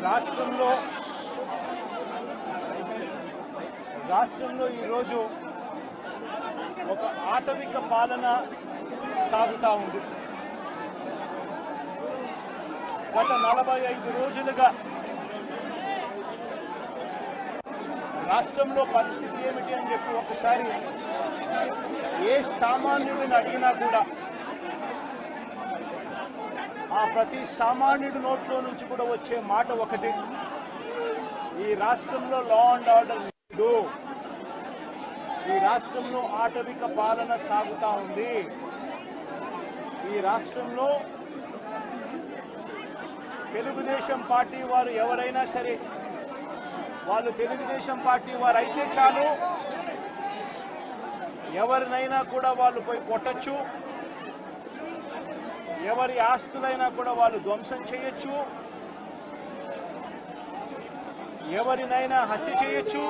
రాష్ట్రంలో ఈరోజు ఒక ఆటవిక పాలన సాగుతూ ఉంది. గత 45 రోజులుగా రాష్ట్రంలో పరిస్థితి ఏమిటి అని చెప్పి ఒకసారి ఏ సామాన్యుడిని అడిగినా కూడా ఆ ప్రతి సామాన్యుడి నోట్లో నుంచి కూడా వచ్చే మాట ఒకటి: ఈ రాష్ట్రంలో లా అండ్ ఆర్డర్ లేదు, ఈ రాష్ట్రంలో ఆటవిక పాలన సాగుతూ ఉంది, ఈ రాష్ట్రంలో తెలుగుదేశం పార్టీ వారు ఎవరైనా సరే వాళ్ళు తెలుగుదేశం పార్టీ వారు అయితే చాలు, ఎవరినైనా కూడా వాళ్ళు పోయి కొట్టచ్చు, ఎవరి ఆస్తులైనా కూడా వాళ్ళు ధ్వంసం చేయొచ్చు, ఎవరినైనా హత్య చేయొచ్చు,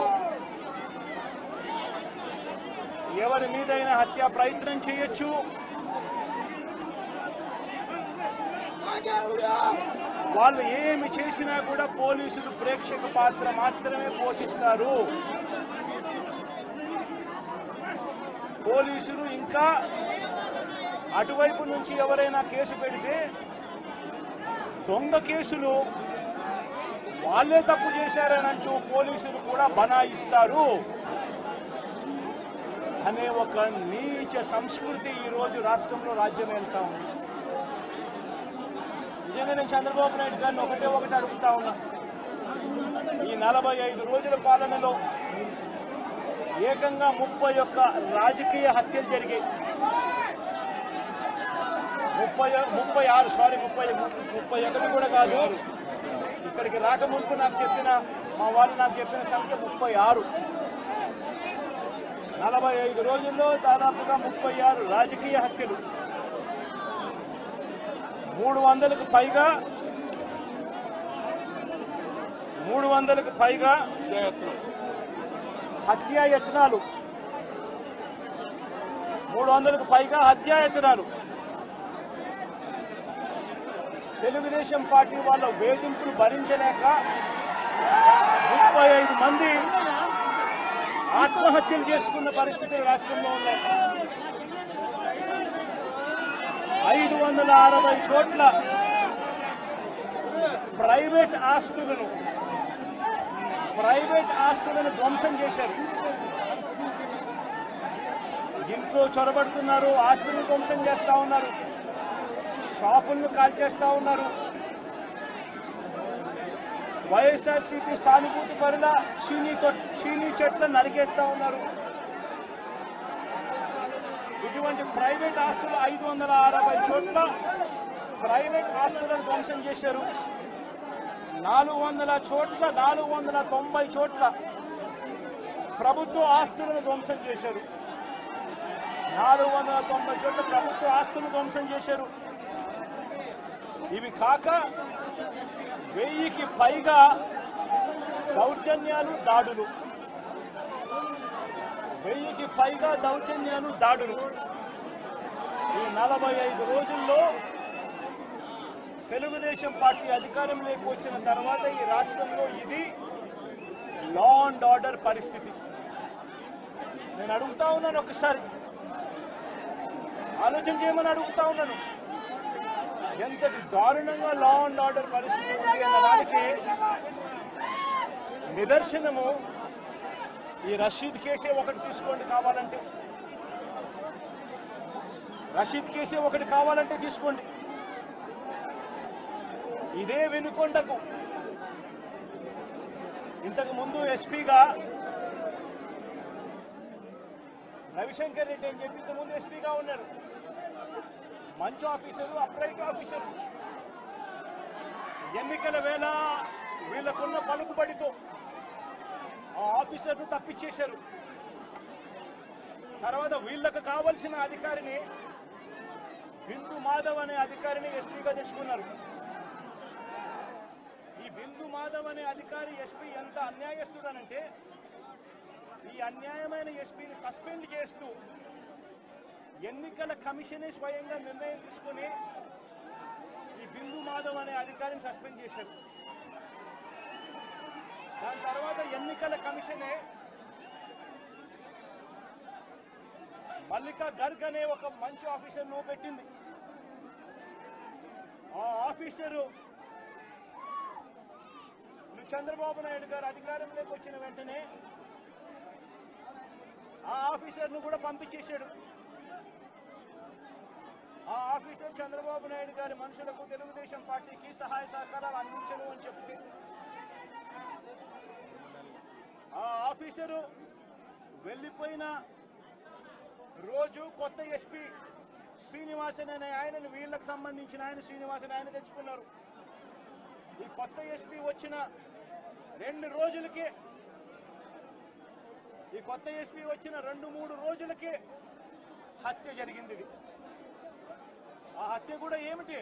ఎవరి మీదైనా హత్యా ప్రయత్నం చేయొచ్చు. వాళ్ళు ఏమి చేసినా కూడా పోలీసులు ప్రేక్షక పాత్ర మాత్రమే పోషిస్తారు. పోలీసులు ఇంకా అటువైపు నుంచి ఎవరైనా కేసు పెడితే దొంగ కేసులు వాళ్ళే తప్పు చేశారనంటూ పోలీసులు కూడా బనాయిస్తారు అనే ఒక నీచ సంస్కృతి ఈరోజు రాష్ట్రంలో రాజ్యం వెళ్తా ఉంది. నిజంగా నేను చంద్రబాబు నాయుడు గారిని ఒకటి అడుగుతా ఉన్నా. ఈ 45 రోజుల పాలనలో ఏకంగా 31 రాజకీయ హత్యలు జరిగాయి. 31 కూడా కాదు. ఇక్కడికి రాకముందు మా వాళ్ళు నాకు చెప్పిన సంఖ్య 36. 45 రోజుల్లో దాదాపుగా 36 రాజకీయ హత్యలు, 300కు పైగా హత్యాయత్నాలు, 300కు పైగా హత్యాయత్నాలు. తెలుగుదేశం పార్టీ వాళ్ళ వేధింపులు భరించలేక 35 మంది ఆత్మహత్యలు చేసుకున్న పరిస్థితులు రాష్ట్రంలో ఉన్నాయి. 560 చోట్ల ప్రైవేట్ ఆస్తులను ధ్వంసం చేశారు. ఇంట్లో చొరబడుతున్నారు, ఆస్తులను ధ్వంసం చేస్తా ఉన్నారు, షాపులను కాల్చేస్తా ఉన్నారు. వైఎస్ఆర్సీపీ సానుభూతి పరుల చీనీ చెట్లను నరికేస్తా ఉన్నారు. ఇటువంటి ప్రైవేట్ ఆస్తులు 560 చోట్ల ప్రైవేట్ ఆస్తులను ధ్వంసం చేశారు. 490 చోట్ల ప్రభుత్వ ఆస్తులను ధ్వంసం చేశారు. 490 చోట్ల ప్రభుత్వ ఆస్తులను ధ్వంసం చేశారు. ఇవి కాక 1000కి పైగా దౌర్జన్యాలు, దాడులు. 1000కి పైగా దౌర్జన్యాలు, దాడులు. ఈ 45 రోజుల్లో తెలుగుదేశం పార్టీ అధికారంలోకి వచ్చిన తర్వాత ఈ రాష్ట్రంలో ఇది లా అండ్ ఆర్డర్ పరిస్థితి. నేను అడుగుతా ఉన్నాను, ఒకసారి ఆలోచన చేయమని అడుగుతా ఉన్నాను. ఎంతటి దారుణంగా లా అండ్ ఆర్డర్ పరిస్థితి ఉంది అన్న దానికి నిదర్శనము ఈ రషీద్ కేసే ఒకటి తీసుకోండి కావాలంటే. రషీద్ కేసే ఒకటి కావాలంటే తీసుకోండి. ఇదే వినుకొండకు ఇంతకు ముందు ఎస్పీగా రవిశంకర్ రెడ్డి అని చెప్పి ఇంతకుముందు ఎస్పీగా ఉన్నారు. మంచి ఆఫీసరు, అప్రైట్ ఆఫీసరు. ఎన్నికల వేళ వీళ్ళకున్న పలుకుబడితో ఆ ఆఫీసర్ను తప్పించేశారు. తర్వాత వీళ్ళకు కావలసిన అధికారిని, బిందు మాధవ్ అనే అధికారిని ఎస్పీగా తెచ్చుకున్నారు. ఈ బిందు మాధవ్ అనే అధికారి ఎస్పీ ఎంత అన్యాయస్తుడనంటే, ఈ అన్యాయమైన ఎస్పీని సస్పెండ్ చేస్తూ ఎన్నికల కమిషనే స్వయంగా నిర్ణయం తీసుకుని ఈ బిందు మాధవ్ అనే అధికారిని సస్పెండ్ చేశారు. దాని తర్వాత ఎన్నికల కమిషనే మల్లికా గర్గ్ అనే ఒక మంచి ఆఫీసర్ను పెట్టింది. ఆ ఆఫీసరు చంద్రబాబు నాయుడు గారు అధికారంలోకి వచ్చిన వెంటనే ఆ ఆఫీసర్ను కూడా పంపించేశాడు. ఆ ఆఫీసర్ చంద్రబాబు నాయుడు గారి మనుషులకు తెలుగుదేశం పార్టీకి సహాయ సహకారాలు అందించను అని చెప్పి ఆ ఆఫీసరు వెళ్ళిపోయిన రోజు కొత్త ఎస్పీ శ్రీనివాసన్ అనే ఆయనను వీళ్ళకు సంబంధించిన ఆయన శ్రీనివాసన్ ఆయన తెచ్చుకున్నారు. ఈ కొత్త ఎస్పీ వచ్చిన 2 రోజులకే ఈ కొత్త ఎస్పీ వచ్చిన 2-3 రోజులకే హత్య జరిగింది. ఇది ఆ హత్య కూడా ఏమిటి?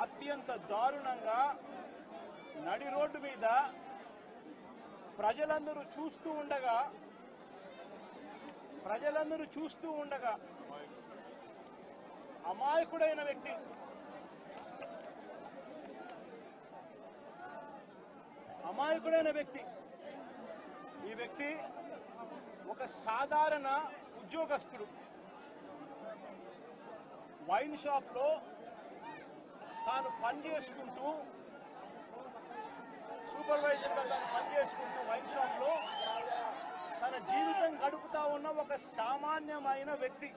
అత్యంత దారుణంగా నడి రోడ్డు మీద ప్రజలందరూ చూస్తూ ఉండగా అమాయకుడైన వ్యక్తి ఈ వ్యక్తి ఒక సాధారణ ఉద్యోగస్తుడు. వైన్ షాప్లో తాను పనిచేసుకుంటూ సూపర్వైజర్గా తాను పనిచేసుకుంటూ వైన్ షాప్లో తన జీవితం గడుపుతా ఉన్న ఒక సామాన్యమైన వ్యక్తి.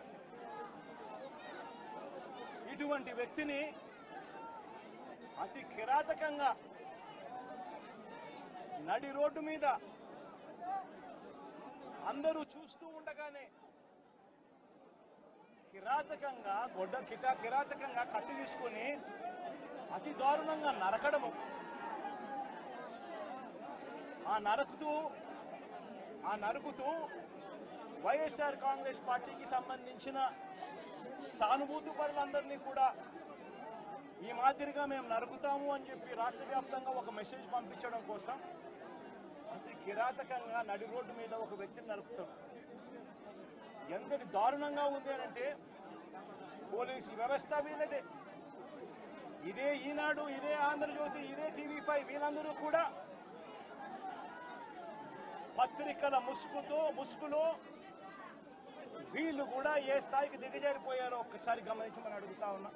ఇటువంటి వ్యక్తిని అతి కిరాతకంగా నడి రోడ్డు మీద అందరూ చూస్తూ ఉండగానే కిరాతకంగా కత్తి తీసుకొని అతి దారుణంగా నరకడము. ఆ నరుకుతూ వైఎస్ఆర్ కాంగ్రెస్ పార్టీకి సంబంధించిన సానుభూతి పరులందరినీ కూడా ఈ మాదిరిగా మేము నరుకుతాము అని చెప్పి రాష్ట్ర వ్యాప్తంగా ఒక మెసేజ్ పంపించడం కోసం అతి కిరాతకంగా నడి రోడ్డు మీద ఒక వ్యక్తిని నరుకుతాం. ఎంతటి దారుణంగా ఉంది అంటే పోలీసు వ్యవస్థ వీళ్ళదే. ఇదే ఈనాడు, ఇదే ఆంధ్రజ్యోతి, ఇదే TV5 వీళ్ళందరూ కూడా పత్రికల ముసుగులో వీళ్ళు కూడా ఏ స్థాయికి దిగజారిపోయారో ఒక్కసారి గమనించమని అడుగుతా ఉన్నా.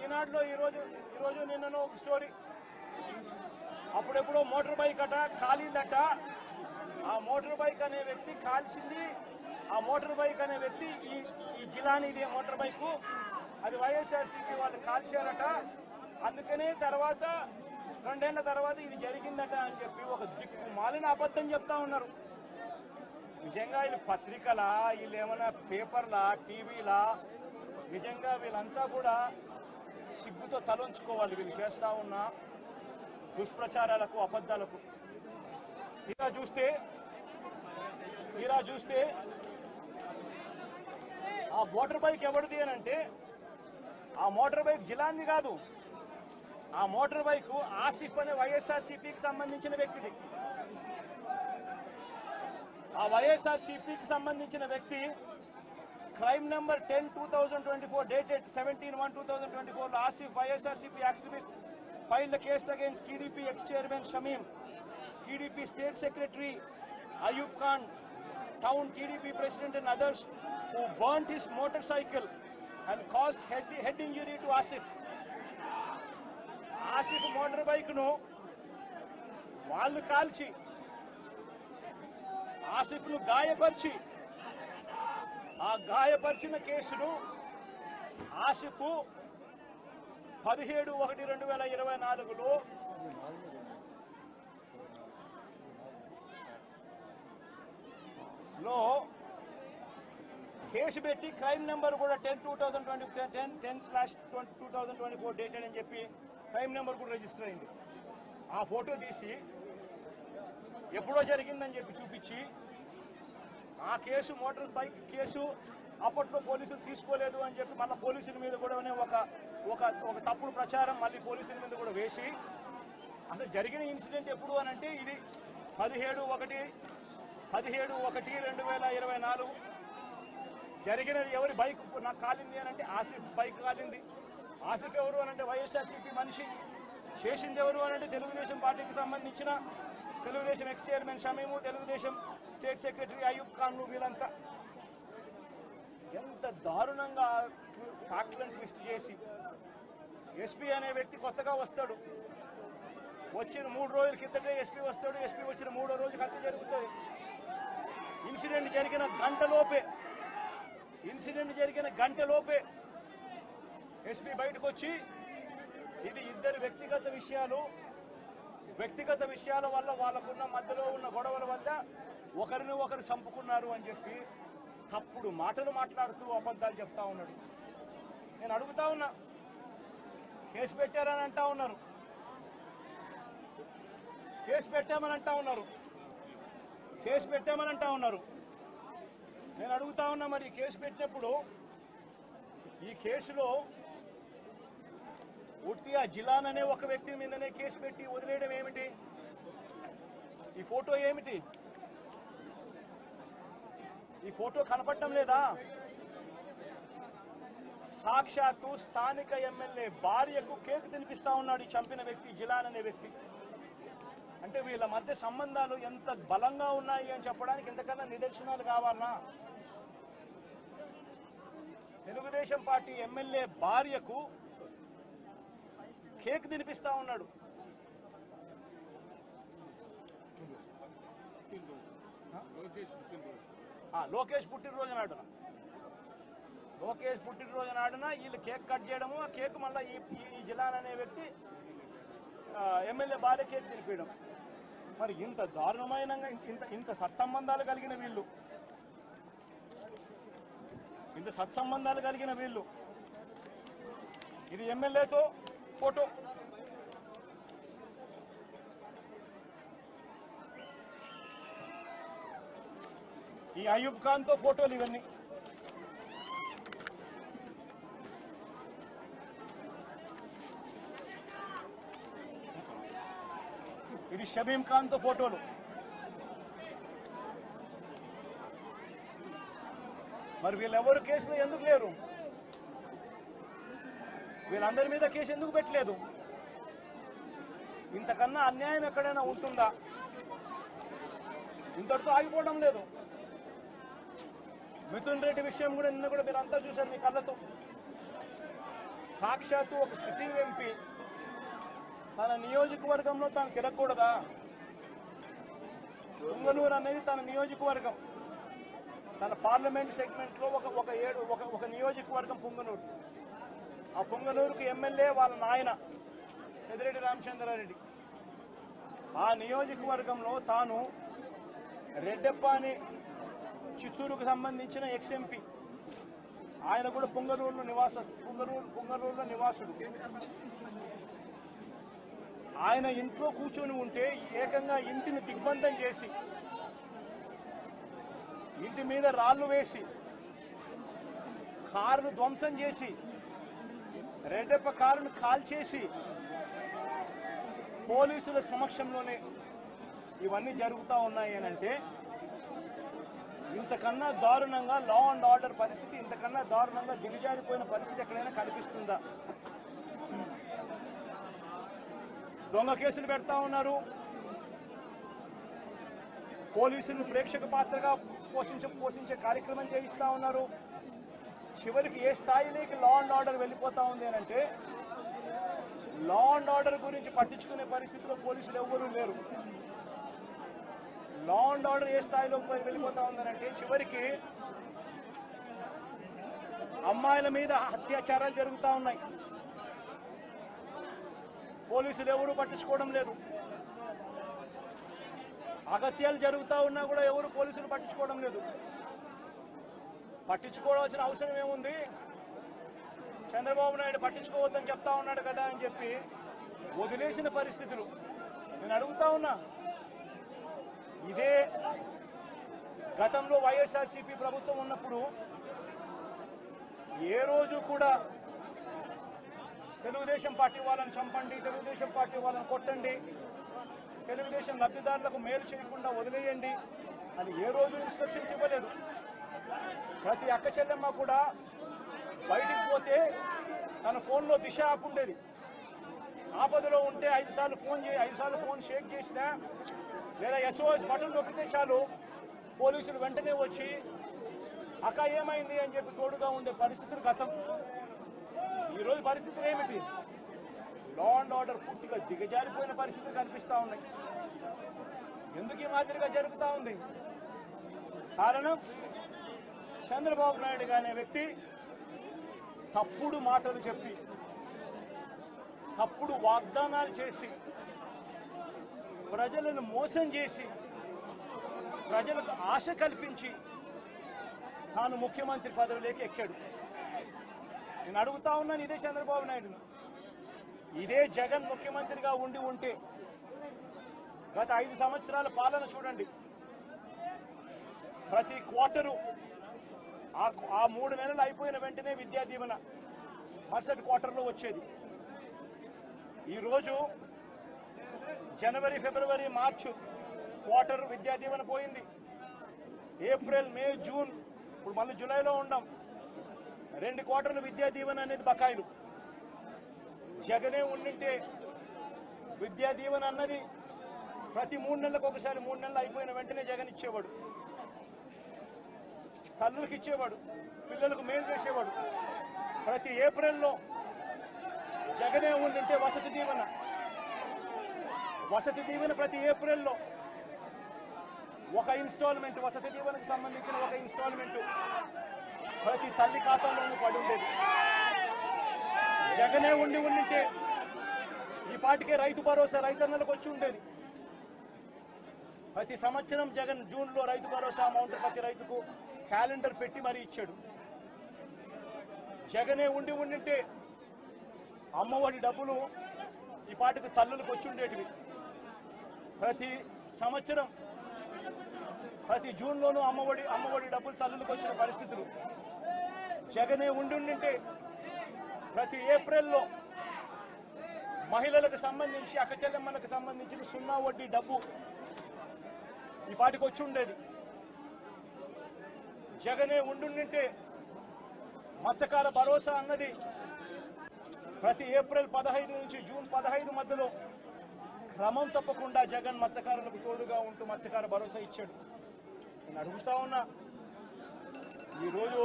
ఈనాడులో ఈరోజు నిన్నను ఒక స్టోరీ. అప్పుడెప్పుడో మోటార్ బైక్ అట కాలిందట. ఆ మోటార్ బైక్ అనే వ్యక్తి కాల్చింది. ఆ మోటార్ బైక్ అనే వ్యక్తి ఈ జిలాని ఇదే మోటార్ బైకు, అది వైఎస్ఆర్సీపీ వాళ్ళు కాల్చారట. అందుకనే 2 ఏళ్ల తర్వాత ఇది జరిగిందట అని చెప్పి ఒక దిక్కుమాలిన అబద్ధం చెప్తా ఉన్నారు. నిజంగా వీళ్ళు పత్రికలా, వీళ్ళు ఏమైనా పేపర్లా, టీవీలా? నిజంగా వీళ్ళంతా కూడా సిగ్గుతో తలంచుకోవాలి వీళ్ళు చేస్తా ఉన్న దుష్ప్రచారాలకు, అబద్ధాలకు. తీరా చూస్తే ఆ మోటార్ బైక్ ఎవరిది అని అంటే ఆ మోటార్ బైక్ జిలాంది కాదు. ఆ మోటార్ బైక్ ఆసిఫ్ అనే వైఎస్ఆర్సీపీకి సంబంధించిన వ్యక్తిది. ఆ వైఎస్ఆర్సీపీకి సంబంధించిన వ్యక్తి crime number 10/2024 dated 17/1/2024 Asif YSRCP activist filed a case against TDP ex-chairman Shamim, TDP state secretary Ayub Khan, town TDP president and others who burnt his motorcycle and caused head injury to Asif. Asif motor bike nu వాళ్ళు కాల్చి ఆసిఫ్ను గాయపరిచి ఆ గాయపరిచిన కేసును Asif 17/1/2024లో case పెట్టి crime number కూడా 10/2024 dated అని చెప్పి crime number కూడా register అయింది. ఆ ఫోటో తీసి ఎప్పుడో జరిగిందని చెప్పి చూపించి ఆ కేసు మోటార్ బైక్ కేసు అప్పట్లో పోలీసులు తీసుకోలేదు అని చెప్పి మళ్ళీ పోలీసుల మీద కూడా ఒక తప్పుడు ప్రచారం మళ్ళీ పోలీసుల మీద కూడా వేసి అసలు జరిగిన ఇన్సిడెంట్ ఎప్పుడు అని అంటే ఇది 17/1/2024 జరిగినది. ఎవరి బైక్ నాకు కాలింది అని అంటే ఆసిఫ్ బైక్ కాలింది. ఆసిఫ్ ఎవరు అని అంటే వైఎస్ఆర్సీపీ మనిషి. చేసింది ఎవరు అని అంటే తెలుగుదేశం పార్టీకి సంబంధించిన Telugu Desam ex chairman Shamim, Telugu Desam state secretary Ayub ఖాన్లు, వీళ్ళంతా ఎంత దారుణంగా ఫ్యాక్ట్లను ట్విస్ట్ చేసి ఎస్పీ అనే వ్యక్తి కొత్తగా వస్తాడు, వచ్చిన 3 రోజుల కిందటే ఎస్పీ వస్తాడు, ఎస్పీ వచ్చిన 3వ రోజు హత్య జరుగుతుంది. ఇన్సిడెంట్ జరిగిన గంట లోపే ఎస్పీ బయటకు వచ్చి ఇది ఇద్దరు వ్యక్తిగత విషయాల వల్ల వాళ్ళకున్న మధ్యలో ఉన్న గొడవల వల్ల ఒకరిని ఒకరు చంపుకున్నారు అని చెప్పి తప్పుడు మాటలు మాట్లాడుతూ అబద్ధాలు చెప్తా ఉన్నాడు. నేను అడుగుతా ఉన్నా, కేసు పెట్టారని అంటా ఉన్నారు, కేసు పెట్టామని అంటా ఉన్నారు. నేను అడుగుతా ఉన్నా, మరి కేసు పెట్టినప్పుడు ఈ కేసులో ఉట్టి ఆ జిలాన్ అనే ఒక వ్యక్తి మీదనే కేసు పెట్టి వదిలేయడం ఏమిటి? ఈ ఫోటో ఏమిటి? ఈ ఫోటో కనపడటం లేదా? సాక్షాత్తు స్థానిక ఎమ్మెల్యే భార్యకు కేక్ తినిపిస్తా ఉన్నాడు ఈ చంపిన వ్యక్తి, జిలాన్ అనే వ్యక్తి. అంటే వీళ్ళ మధ్య సంబంధాలు ఎంత బలంగా ఉన్నాయి అని చెప్పడానికి ఇంతకన్నా నిదర్శనాలు కావాలనా? తెలుగుదేశం పార్టీ ఎమ్మెల్యే భార్యకు కేక్ తినిపిస్తా ఉన్నాడు. లోకేష్ పుట్టినరోజు నాడున వీళ్ళు కేక్ కట్ చేయడము, ఆ కేక్ మళ్ళీ ఈ జిలాన్ అనే వ్యక్తి ఎమ్మెల్యే భార్య కేక్ తినిపించడం. మరి ఇంత దారుణమైన ఇంత సత్సంబంధాలు కలిగిన వీళ్ళు, ఇది ఎమ్మెల్యేతో ఫోటో, ఈ అయూబ్ ఖాన్ తో ఫోటోలు, ఇవన్నీ ఇది షబీం ఖాన్ తో ఫోటోలు. మరి వీళ్ళెవరు కేసులో ఎందుకు లేరు? వీళ్ళందరి మీద కేసు ఎందుకు పెట్టలేదు? ఇంతకన్నా అన్యాయం ఎక్కడైనా ఉంటుందా? ఇంతటితో ఆగిపోవడం లేదు. మిథున్ రెడ్డి విషయం కూడా నిన్న కూడా మీరు అంతా చూశారు మీ కళ్ళతో. సాక్షాత్తు ఒక సిట్టింగ్ ఎంపీ తన నియోజకవర్గంలో తాను తిరగకూడదా? పుంగనూరు అనేది తన నియోజకవర్గం, తన పార్లమెంట్ సెగ్మెంట్లో ఒక నియోజకవర్గం పుంగనూరు. ఆ పుంగనూరుకు ఎమ్మెల్యే వాళ్ళ నాయన పెద్దిరెడ్డి రామచంద్రారెడ్డి. ఆ నియోజకవర్గంలో తాను రెడ్డెప్ప అని చిత్తూరుకు సంబంధించిన ఎక్స్ఎంపీ, ఆయన కూడా పుంగనూరులో నివాసుడు. ఆయన ఇంట్లో కూర్చొని ఉంటే ఏకంగా ఇంటిని దిగ్బంధం చేసి, ఇంటి మీద రాళ్లు వేసి, కారును ధ్వంసం చేసి, రెడ్డెప్ప కారును కాల్చేసి, పోలీసుల సమక్షంలోనే ఇవన్నీ జరుగుతూ ఉన్నాయి అని అంటే ఇంతకన్నా దారుణంగా లా అండ్ ఆర్డర్ పరిస్థితి, ఇంతకన్నా దారుణంగా దిగజారిపోయిన పరిస్థితి ఎక్కడైనా కనిపిస్తుందా? దొంగ కేసులు పెడతా ఉన్నారు, పోలీసులు ప్రేక్షక పాత్రగా పోషించే కార్యక్రమం చేయిస్తా ఉన్నారు. చివరికి ఏ స్థాయిలోకి లా అండ్ ఆర్డర్ వెళ్ళిపోతా ఉంది అని అంటే లా అండ్ ఆర్డర్ గురించి పట్టించుకునే పరిస్థితిలో పోలీసులు ఎవ్వరూ లేరు. లా అండ్ ఆర్డర్ ఏ స్థాయిలో వెళ్ళిపోతా ఉందనంటే చివరికి అమ్మాయిల మీద అత్యాచారాలు జరుగుతూ ఉన్నాయి, పోలీసులు ఎవరూ పట్టించుకోవడం లేదు. అగత్యాలు జరుగుతూ ఉన్నా కూడా ఎవరు పోలీసులు పట్టించుకోవడం లేదు. పట్టించుకోవాల్సిన అవసరం ఏముంది? చంద్రబాబు నాయుడు పట్టించుకోవద్దని చెప్తా ఉన్నాడు కదా అని చెప్పి వదిలేసిన పరిస్థితులు. నేను అడుగుతా ఉన్నా, ఇదే గతంలో వైఎస్ఆర్సీపీ ప్రభుత్వం ఉన్నప్పుడు ఏ రోజు కూడా తెలుగుదేశం పార్టీ వాళ్ళని చంపండి, తెలుగుదేశం పార్టీ వాళ్ళని కొట్టండి, తెలుగుదేశం లబ్ధిదారులకు మేలు చేయకుండా వదిలేయండి అని ఏ రోజు ఇన్స్ట్రక్షన్స్ ఇవ్వలేదు. ప్రతి అక్క చెల్లెమ్మ కూడా బయటికి పోతే తన ఫోన్లో దిశ యాప్ ఉండేది. ఆపదలో ఉంటే 5 సార్లు ఫోన్ షేక్ చేసినా లేదా SOS బటన్ నొక్కితే చాలు పోలీసులు వెంటనే వచ్చి అక్క ఏమైంది అని చెప్పి తోడుగా ఉండే పరిస్థితులు గతం. ఈరోజు పరిస్థితులు ఏమిటి? లా అండ్ ఆర్డర్ పూర్తిగా దిగజారిపోయిన పరిస్థితులు కనిపిస్తూ ఉన్నాయి. ఎందుకు ఈ మాదిరిగా జరుగుతూ ఉంది? కారణం చంద్రబాబు నాయుడు అనే వ్యక్తి తప్పుడు మాటలు చెప్పి, తప్పుడు వాగ్దానాలు చేసి, ప్రజలను మోసం చేసి, ప్రజలకు ఆశ కల్పించి తాను ముఖ్యమంత్రి పదవిలోకి ఎక్కాడు. నేను అడుగుతా ఉన్నాను ఇదే చంద్రబాబు నాయుడును, ఇదే జగన్ ముఖ్యమంత్రిగా ఉంటే గత 5 సంవత్సరాల పాలన చూడండి. ప్రతి క్వార్టరు ఆ 3 నెలలు అయిపోయిన వెంటనే విద్యా దీవెన మరుసటి క్వార్టర్లో వచ్చేది. ఈరోజు జనవరి, ఫిబ్రవరి, మార్చి క్వార్టర్ విద్యా దీవెన పోయింది. ఏప్రిల్, మే, జూన్, ఇప్పుడు మళ్ళీ జూలైలో ఉన్నాం. 2 క్వార్టర్లు విద్యా దీవెన అనేది బకాయిలు. జగనే ఉండింటే విద్యా దీవెన అన్నది ప్రతి 3 నెలలకు ఒకసారి, 3 నెలలు అయిపోయిన వెంటనే జగన్ ఇచ్చేవాడు. తల్లులకు ఇచ్చేవాడు, పిల్లలకు మేలు చేసేవాడు. ప్రతి ఏప్రిల్లో జగనే ఉండింటే వసతి దీవెన ప్రతి ఏప్రిల్లో ఒక ఇన్స్టాల్మెంట్, వసతి దీవెనకు సంబంధించిన ఒక ఇన్స్టాల్మెంట్ ప్రతి తల్లి ఖాతాలోనూ పడి ఉండేది. జగనే ఉండింటే ఈ పాటికే రైతు భరోసా రైతన్నలకు వచ్చి ఉండేది. ప్రతి సంవత్సరం జగన్ జూన్లో రైతు భరోసా అమౌంట్ ప్రతి రైతుకు క్యాలెండర్ పెట్టి మరీ ఇచ్చాడు. జగనే ఉండింటే అమ్మఒడి డబ్బులు ఈ పాటికి తల్లులకు వచ్చి ఉండేటివి. ప్రతి సంవత్సరం ప్రతి జూన్లోనూ అమ్మఒడి డబ్బులు తల్లులకు వచ్చిన పరిస్థితులు. జగనే ఉండింటే ప్రతి ఏప్రిల్లో మహిళలకు సంబంధించి, అక్క చెల్లెమ్మలకు సంబంధించిన 0 వడ్డీ డబ్బు ఈ పాటికి వచ్చి ఉండేది. జగనే ఉండింటే మత్స్యకార భరోసా అన్నది ప్రతి ఏప్రిల్ 15 నుంచి జూన్ 15 మధ్యలో క్రమం తప్పకుండా జగన్ మత్స్యకారులకు తోడుగా ఉంటూ మత్స్యకార భరోసా ఇచ్చాడు. నేను అడుగుతా ఉన్నా, ఈరోజు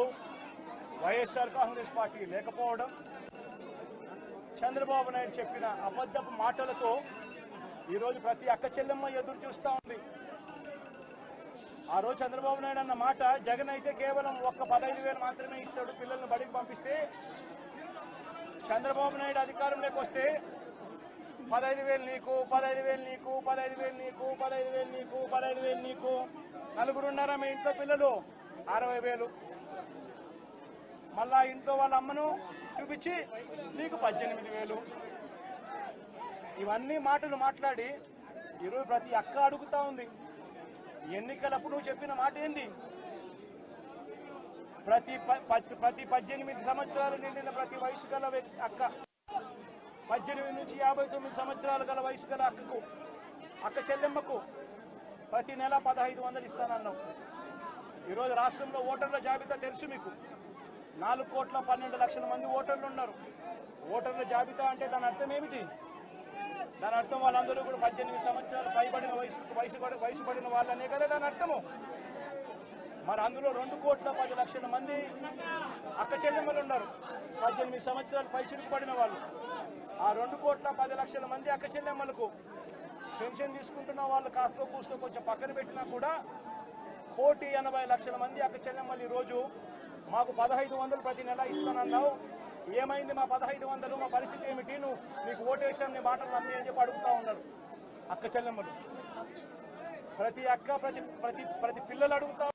వైఎస్ఆర్ కాంగ్రెస్ పార్టీ లేకపోవడం, చంద్రబాబు నాయుడు చెప్పిన అబద్ధపు మాటలతో ఈరోజు ప్రతి అక్క చెల్లెమ్మ ఎదురు చూస్తూ ఉంది. ఆ రోజు చంద్రబాబు నాయుడు అన్న మాట, జగన్ అయితే కేవలం ఒక్క 15,000 మాత్రమే ఇస్తాడు పిల్లల్ని బడికి పంపిస్తే, చంద్రబాబు నాయుడు అధికారంలోకి వస్తే 15,000 నీకు, 15,000 నీకు, 15,000 నీకు, 15,000 నీకు, 15,000 నీకు, నలుగురున్నారా మీ ఇంట్లో పిల్లలు 60,000, మళ్ళా ఇంట్లో వాళ్ళ అమ్మను చూపించి నీకు 18,000. ఇవన్నీ మాటలు మాట్లాడి ఈరోజు ప్రతి అక్క అడుగుతా ఉంది, ఎన్నికలప్పుడు నువ్వు చెప్పిన మాట ఏంది? ప్రతి 18 సంవత్సరాలు నిండిన ప్రతి వయసు గల అక్క, 18 నుంచి 59 సంవత్సరాలు గల వయసు గల అక్క చెల్లెమ్మకు ప్రతి నెల 1,500 ఇస్తానన్నావు. ఈరోజు రాష్ట్రంలో ఓటర్ల జాబితా తెలుసు మీకు. 4,12,00,000 మంది ఓటర్లు ఉన్నారు. ఓటర్ల జాబితా అంటే దాని అర్థం ఏమిటి? దాని అర్థం వాళ్ళందరూ కూడా 18 సంవత్సరాలు పైబడిన వయసు పడిన వాళ్ళనే కదా దాని అర్థము. మరి అందులో 2,10,00,000 మంది అక్క చెల్లెమ్మలు ఉన్నారు, 18 సంవత్సరాలు పైచులకు పడిన వాళ్ళు. ఆ 2,10,00,000 మంది అక్క చెల్లెమ్మలకు పెన్షన్ తీసుకుంటున్న వాళ్ళు కాస్తో కూస్తో కొంచెం పక్కన పెట్టినా కూడా 1,80,00,000 మంది అక్క చెల్లెమ్మలు ఈరోజు మాకు 1,500 ప్రతి నెల ఇస్తానన్నావు, ఏమైంది మా 1,500, మా పరిస్థితి ఏమిటి, నీకు ఓటేసాను నీ మాటలు నమ్మి అని చెప్పి అడుగుతా ఉన్నారు అక్క చెల్లెమ్మలు. ప్రతి అక్క ప్రతి పిల్లలు అడుగుతా.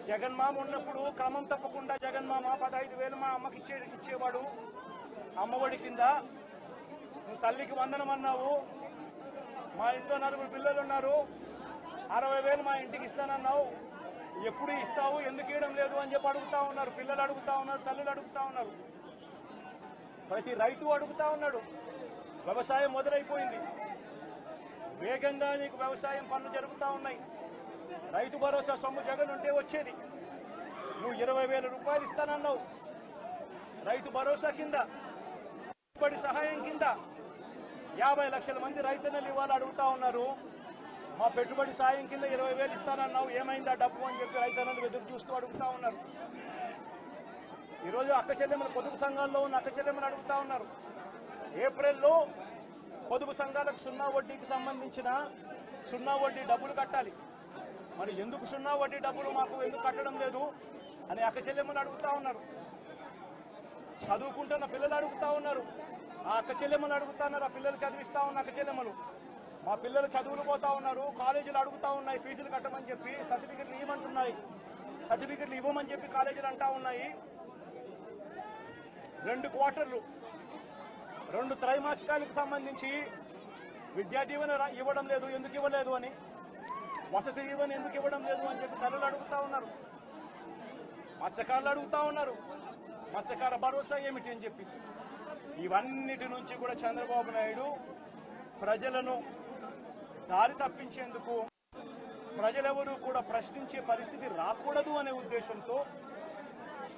జగన్మామ ఉన్నప్పుడు క్రమం తప్పకుండా జగన్మామ 15,000 మా అమ్మకి ఇచ్చేవాడు అమ్మఒడి కింద. నువ్వు తల్లికి వందనం అన్నావు, మా ఇంట్లో 4 పిల్లలు ఉన్నారు, 60,000 మా ఇంటికి ఇస్తానన్నావు, ఎప్పుడు ఇస్తావు, ఎందుకు ఇవ్వడం లేదు అని చెప్పి అడుగుతా ఉన్నారు. పిల్లలు అడుగుతా ఉన్నారు, తల్లులు అడుగుతా ఉన్నారు, ప్రతి రైతు అడుగుతా ఉన్నాడు. వ్యవసాయం మొదలైపోయింది, వేగంగా నీకు వ్యవసాయం పనులు జరుగుతూ ఉన్నాయి. రైతు భరోసా సొమ్ము జగన్ ఉంటే వచ్చేది. నువ్వు 20,000 రూపాయలు ఇస్తానన్నావు రైతు భరోసా కింద. పెట్టుబడి సహాయం కింద 50 లక్షల మంది రైతన్నలు ఇవాళ అడుగుతా ఉన్నారు. మా పెట్టుబడి సాయం కింద 20,000 ఇస్తానన్నావు, ఏమైందా డబ్బు అని చెప్పి రైతన్నలు ఎదురు చూస్తూ అడుగుతా ఉన్నారు. ఈరోజు అక్క చెల్లెమ్మలు పొదుపు సంఘాల్లో ఉన్న అక్క చెల్లెమ్మలు అడుగుతా ఉన్నారు. ఏప్రిల్లో పొదుపు సంఘాలకు సున్నా వడ్డీకి సంబంధించిన సున్నా వడ్డీ డబ్బులు కట్టాలి. మరి ఎందుకు సున్నా వడ్డీ డబ్బులు మాకు ఎందుకు కట్టడం లేదు అని అక్క చెల్లెమ్మలు అడుగుతా ఉన్నారు. చదువుకుంటున్న పిల్లలు అడుగుతా ఉన్నారు. ఆ అక్క చెల్లెమ్మలు అడుగుతా ఉన్నారు. ఆ పిల్లలు చదివిస్తా ఉన్న అక్క చెల్లెమ్మలు, మా పిల్లలు చదువులు పోతా ఉన్నారు, కాలేజీలు అడుగుతా ఉన్నాయి ఫీజులు కట్టమని చెప్పి, సర్టిఫికెట్లు ఇవ్వమంటున్నాయి, సర్టిఫికెట్లు ఇవ్వమని చెప్పి కాలేజీలు అంటా ఉన్నాయి. 2 క్వార్టర్లు 2 త్రైమాసికాలకు సంబంధించి విద్యా దీవెన ఇవ్వడం లేదు, ఎందుకు ఇవ్వలేదు అని, వసతి దీవెన ఎందుకు ఇవ్వడం లేదు అని చెప్పి తల్లులు అడుగుతా ఉన్నారు. మత్స్యకారులు అడుగుతా ఉన్నారు, మత్స్యకార భరోసా ఏమిటి అని చెప్పి. ఇవన్నిటి నుంచి కూడా చంద్రబాబు నాయుడు ప్రజలను దారి తప్పించేందుకు, ప్రజలెవరూ కూడా ప్రశ్నించే పరిస్థితి రాకూడదు అనే ఉద్దేశంతో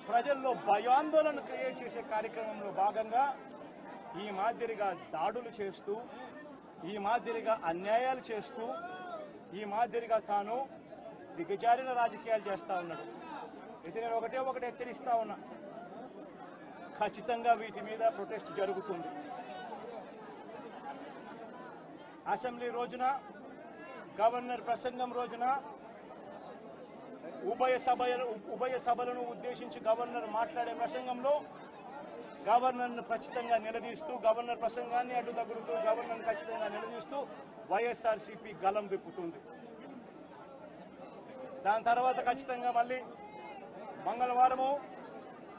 ప్రజల్లో భయాందోళన క్రియేట్ చేసే కార్యక్రమంలో భాగంగా ఈ మాదిరిగా దాడులు చేస్తూ, ఈ మాదిరిగా అన్యాయాలు చేస్తూ, ఈ మాదిరిగా తాను దిగజారిన రాజకీయాలు చేస్తా ఉన్నాడు. ఇది నేను ఒకటి హెచ్చరిస్తా ఉన్నా, ఖచ్చితంగా వీటి మీద ప్రొటెస్ట్ జరుగుతుంది. అసెంబ్లీ రోజున, గవర్నర్ ప్రసంగం రోజున ఉభయ సభలను ఉద్దేశించి గవర్నర్ మాట్లాడే ప్రసంగంలో గవర్నర్ను ఖచ్చితంగా నిలదీస్తూ, గవర్నర్ ప్రసంగాన్ని అడ్డు తగులుతూ, గవర్నర్ను ఖచ్చితంగా నిలదీస్తూ వైఎస్ఆర్సీపీ గలం విప్పుతుంది. దాని తర్వాత ఖచ్చితంగా మళ్ళీ మంగళవారము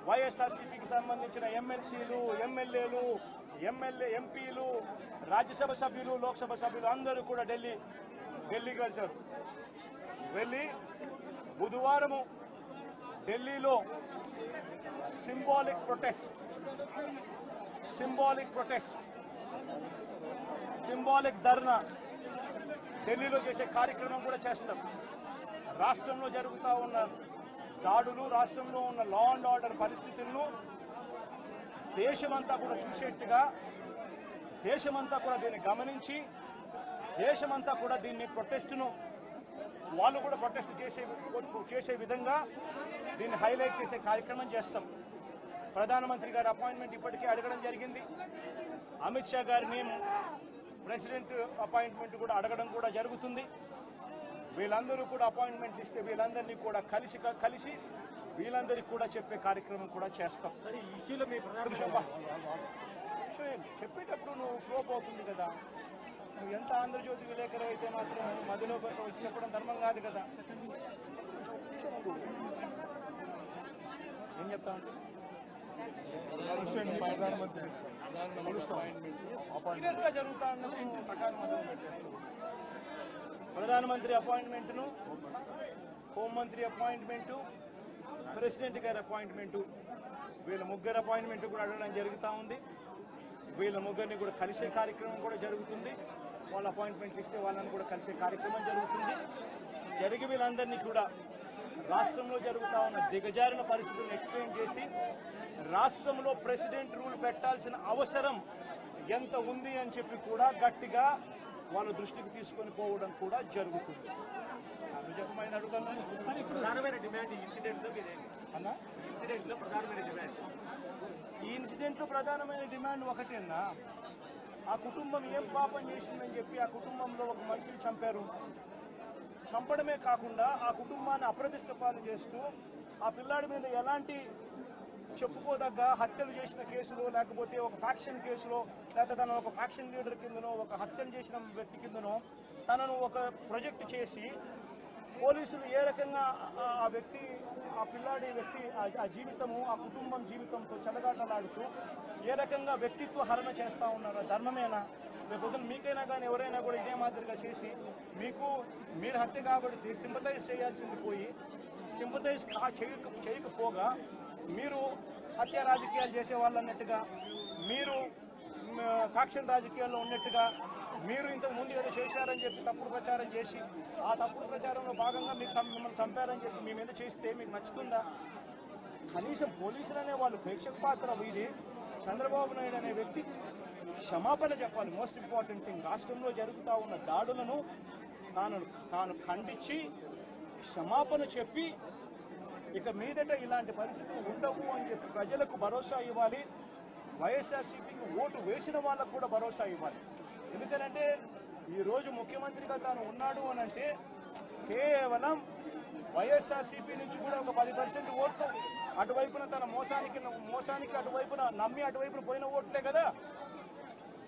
వైఎస్ఆర్సీపీకి సంబంధించిన ఎమ్మెల్సీలు, ఎమ్మెల్యేలు, ఎంపీలు, రాజ్యసభ సభ్యులు, లోక్సభ సభ్యులు అందరూ కూడా ఢిల్లీకి వెళ్తారు. వెళ్ళి బుధవారము ఢిల్లీలో సింబాలిక్ ధర్నా ఢిల్లీలో చేసే కార్యక్రమం కూడా చేస్తారు. రాష్ట్రంలో జరుగుతూ ఉన్న దాడులు, రాష్ట్రంలో ఉన్న లా అండ్ ఆర్డర్ పరిస్థితులను దేశమంతా కూడా చూసేట్టుగా, దేశమంతా కూడా దీన్ని గమనించి, దేశమంతా కూడా దీన్ని ప్రొటెస్ట్ను వాళ్ళు కూడా ప్రొటెస్ట్ చేసే విధంగా దీన్ని హైలైట్ చేసే కార్యక్రమం చేస్తాం. ప్రధానమంత్రి గారి అపాయింట్మెంట్ ఇప్పటికే అడగడం జరిగింది. అమిత్ షా గారిని ప్రెసిడెంట్ అపాయింట్మెంట్ కూడా అడగడం కూడా జరుగుతుంది. వీళ్ళందరూ కూడా అపాయింట్మెంట్ ఇస్తే వీళ్ళందరినీ కూడా కలిసి వీళ్ళందరికీ కూడా చెప్పే కార్యక్రమం కూడా చేస్తాం. సరే, ఈ ఇష్యూలో మీ చెప్పేటప్పుడు నువ్వు ఫ్లో పోతుంది కదా. నువ్వు ఎంత ఆంధ్రజ్యోతి విలేకరు అయితే మాత్రం మధ్యలో వచ్చి చెప్పడం ధర్మం కాదు కదా. ఏం చెప్తా ఉంటే సీరియస్గా జరుగుతా ఉన్నప్పుడు ప్రధానమంత్రి అపాయింట్మెంట్ను, హోంమంత్రి అపాయింట్మెంటు, ప్రెసిడెంట్ గారి అపాయింట్మెంటు, వీళ్ళ ముగ్గురు అపాయింట్మెంట్ కూడా అడగడం జరుగుతూ ఉంది. వీళ్ళ ముగ్గురిని కూడా కలిసే కార్యక్రమం కూడా జరుగుతుంది. వాళ్ళ అపాయింట్మెంట్ ఇస్తే వాళ్ళని కూడా కలిసే కార్యక్రమం జరుగుతుంది. జరిగి వీళ్ళందరినీ కూడా రాష్ట్రంలో జరుగుతూ ఉన్న దిగజారిన పరిస్థితులను ఎక్స్ప్లెయిన్ చేసి, రాష్ట్రంలో ప్రెసిడెంట్ రూల్ పెట్టాల్సిన అవసరం ఎంత ఉంది అని చెప్పి కూడా గట్టిగా వాళ్ళ దృష్టికి తీసుకొని పోవడం కూడా జరుగుతుంది. చెప్పమని అడుగుతున్నాను. ప్రధానమైన డిమాండ్ ఈ ఇన్సిడెంట్లో అన్నా, ఇన్సిడెంట్లో ప్రధానమైన డిమాండ్ ఈ ఇన్సిడెంట్లో ప్రధానమైన డిమాండ్ ఒకటేనా, ఆ కుటుంబం ఏం పాపం చేసిందని చెప్పి ఆ కుటుంబంలో ఒక మనిషిని చంపారు. చంపడమే కాకుండా ఆ కుటుంబాన్ని అప్రతిష్ట పాలు చేస్తూ, ఆ పిల్లాడి మీద ఎలాంటి చెప్పుకోదగ్గ హత్యలు చేసిన కేసులో, లేకపోతే ఒక ఫ్యాక్షన్ కేసులో, లేకపోతే తను ఒక ఫ్యాక్షన్ లీడర్ కిందనో, ఒక హత్యలు చేసిన వ్యక్తి కిందనో తనను ఒక ప్రొజెక్ట్ చేసి పోలీసులు ఏ రకంగా ఆ వ్యక్తి, ఆ పిల్లాడి వ్యక్తి ఆ జీవితము, ఆ కుటుంబం జీవితంతో చెలగాటలాడుతూ ఏ రకంగా వ్యక్తిత్వ హరణ చేస్తూ ఉన్నారో ధర్మమేనా? లేకపోతే మీకైనా కానీ ఎవరైనా కూడా ఇదే మాదిరిగా చేసి మీరు హత్య కాబట్టి సింపతైజ్ చేయాల్సింది పోయి సింపతైజ్ చేయకపోగా మీరు హత్య రాజకీయాలు చేసే వాళ్ళు అన్నట్టుగా, మీరు ఫ్యాక్షన్ రాజకీయాల్లో ఉన్నట్టుగా, మీరు ఇంతకు ముందు ఏదో చేశారని చెప్పి తప్పుడు ప్రచారం చేసి ఆ తప్పుడు ప్రచారంలో భాగంగా మిమ్మల్ని చంపారని చెప్పి మీ మీద చేస్తే మీకు నచ్చుతుందా? కనీసం పోలీసులు అనే వాళ్ళు ప్రేక్షక పాత్ర వీడి చంద్రబాబు నాయుడు అనే వ్యక్తి క్షమాపణ చెప్పాలి. Most important thing. రాష్ట్రంలో జరుగుతూ ఉన్న దాడులను తాను ఖండించి క్షమాపణ చెప్పి ఇక మీదట ఇలాంటి పరిస్థితులు ఉండవు అని చెప్పి ప్రజలకు భరోసా ఇవ్వాలి. వైఎస్ఆర్సీపీకి ఓటు వేసిన వాళ్ళకు కూడా భరోసా ఇవ్వాలి. ఎందుకంటే ఈరోజు ముఖ్యమంత్రిగా తాను ఉన్నాడు అని అంటే కేవలం వైఎస్ఆర్సీపీ నుంచి కూడా ఒక 10% ఓట్లు అటువైపున తన మోసానికి అటువైపున నమ్మి అటువైపున పోయిన ఓట్లే కదా.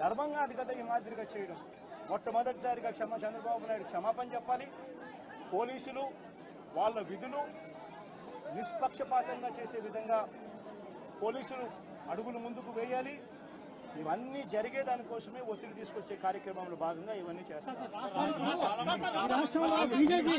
ధర్మంగా అది కదా ఈ మాదిరిగా చేయడం. మొట్టమొదటిసారిగా చంద్రబాబు నాయుడు క్షమాపణ చెప్పాలి. పోలీసులు వాళ్ళ విధులు నిష్పక్షపాతంగా చేసే విధంగా పోలీసులు అడుగులు ముందుకు వేయాలి. ఇవన్నీ జరిగే దానికోసమే ఒత్తిడి తీసుకొచ్చే కార్యక్రమంలో భాగంగా ఇవన్నీ చేస్తారు. రాష్ట్రంలో బీజేపీ